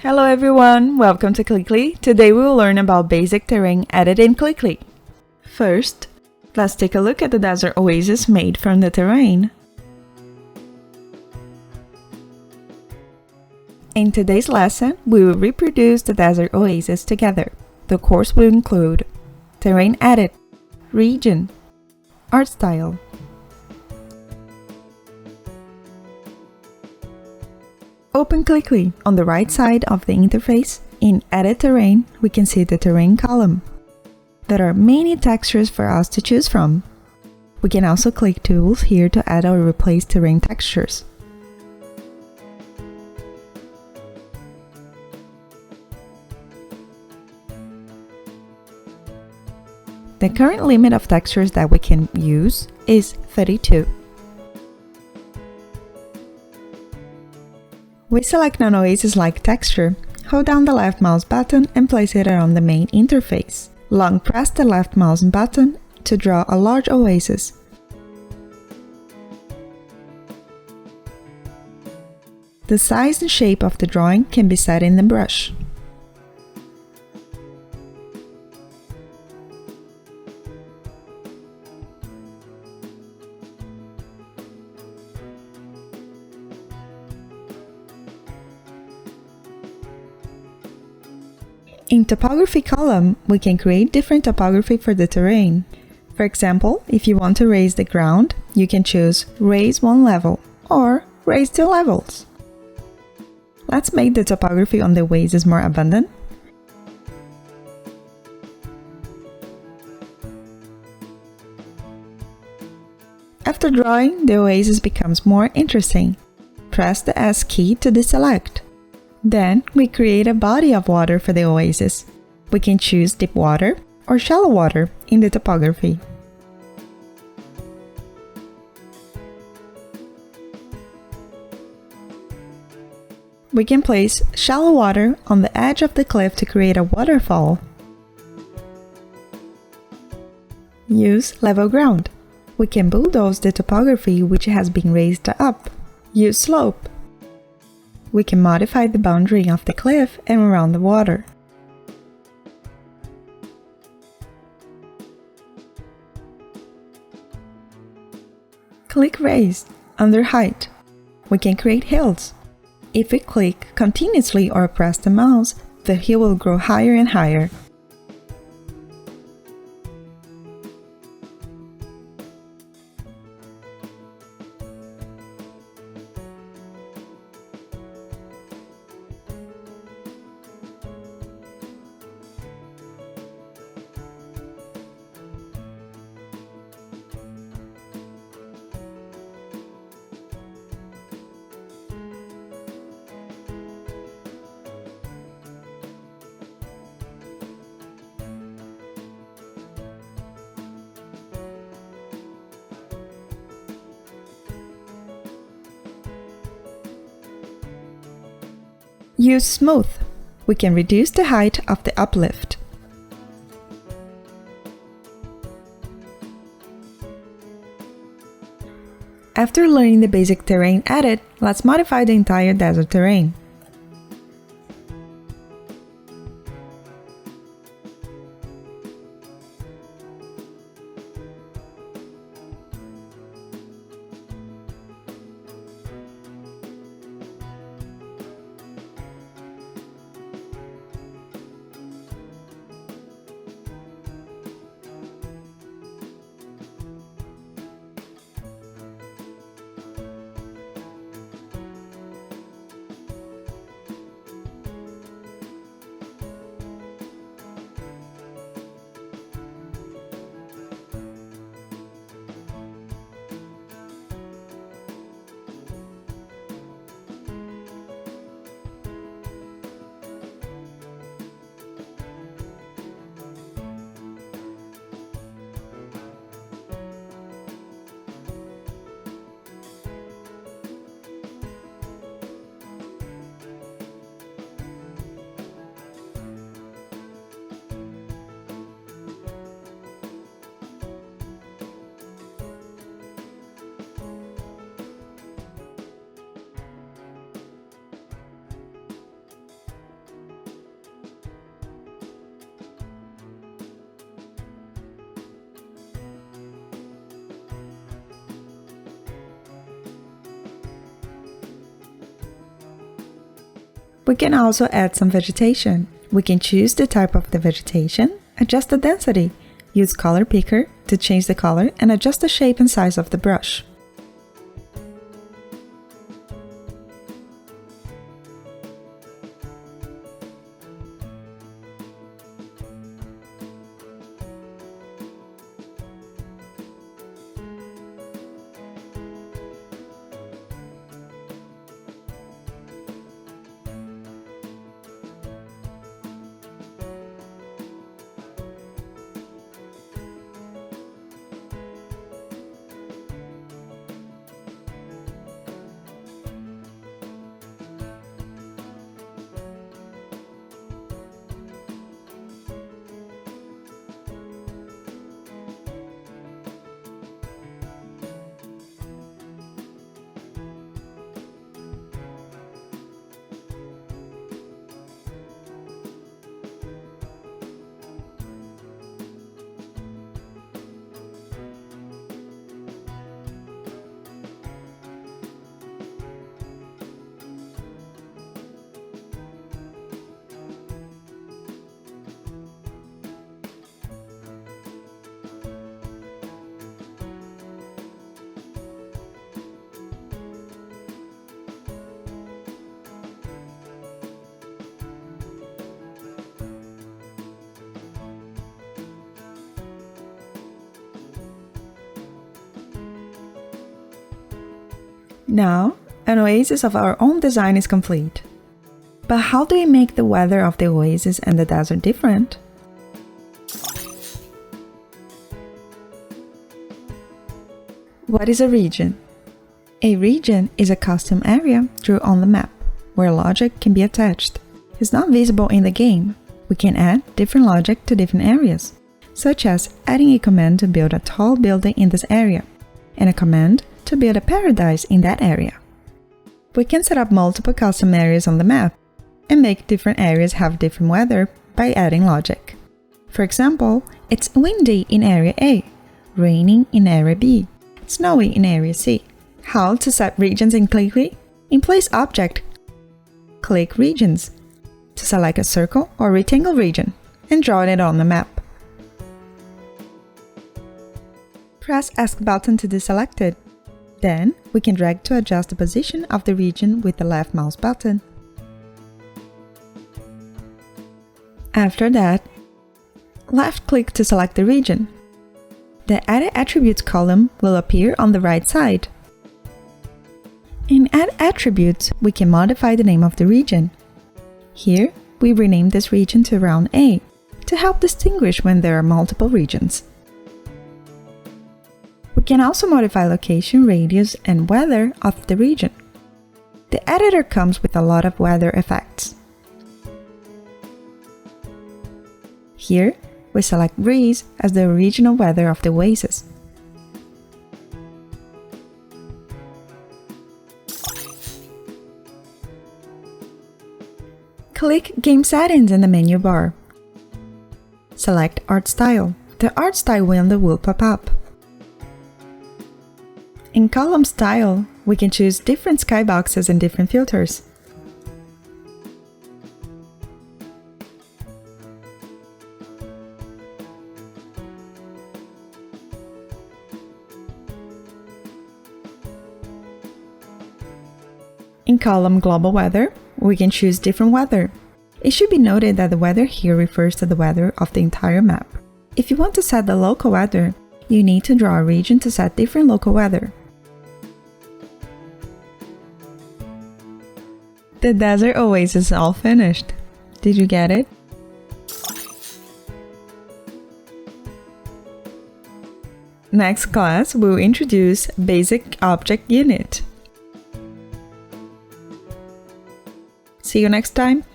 Hello everyone, welcome to Clickly. Today we will learn about basic terrain added in Clickly. First, let's take a look at the desert oasis made from the terrain. In today's lesson, we will reproduce the desert oasis together. The course will include terrain added, region, art style. Open Clickly. On the right side of the interface, in Edit Terrain, we can see the Terrain column. There are many textures for us to choose from. We can also click Tools here to add or replace terrain textures. The current limit of textures that we can use is 32. We select an oasis-like texture, hold down the left mouse button and place it around the main interface. Long press the left mouse button to draw a large oasis. The size and shape of the drawing can be set in the brush. In Topography column, we can create different topography for the terrain. For example, if you want to raise the ground, you can choose Raise 1 level or Raise 2 levels. Let's make the topography on the oasis more abundant. After drawing, the oasis becomes more interesting. Press the S key to deselect. Then, we create a body of water for the oasis. We can choose deep water or shallow water in the topography. We can place shallow water on the edge of the cliff to create a waterfall. Use level ground. We can bulldoze the topography which has been raised up. Use slope. We can modify the boundary of the cliff and around the water. Click Raise under Height. We can create hills. If we click continuously or press the mouse, the hill will grow higher and higher. Use Smooth. We can reduce the height of the uplift. After learning the basic terrain added, let's modify the entire desert terrain. We can also add some vegetation. We can choose the type of the vegetation, adjust the density, use color picker to change the color and adjust the shape and size of the brush. Now, an oasis of our own design is complete. But how do we make the weather of the oasis and the desert different? What is a region? A region is a custom area drawn on the map, where logic can be attached. It's not visible in the game. We can add different logic to different areas, such as adding a command to build a tall building in this area, and a command to build a paradise in that area. We can set up multiple custom areas on the map and make different areas have different weather by adding logic. For example, it's windy in area A, raining in area B, snowy in area C. How to set regions in Qlikly? In Place Object, click Regions to select a circle or rectangle region and draw it on the map. Press Ask button to deselect it. Then, we can drag to adjust the position of the region with the left mouse button. After that, left-click to select the region. The Add Attributes column will appear on the right side. In Add Attributes, we can modify the name of the region. Here, we rename this region to Round A to help distinguish when there are multiple regions. We can also modify location, radius, and weather of the region. The editor comes with a lot of weather effects. Here, we select breeze as the original weather of the oasis. Click Game Settings in the menu bar. Select Art Style. The Art Style window will pop up. In Column Style, we can choose different skyboxes and different filters. In Column Global Weather, we can choose different weather. It should be noted that the weather here refers to the weather of the entire map. If you want to set the local weather, you need to draw a region to set different local weather. The desert oasis is all finished. Did you get it? Next class, we'll introduce Basic Object Unit. See you next time!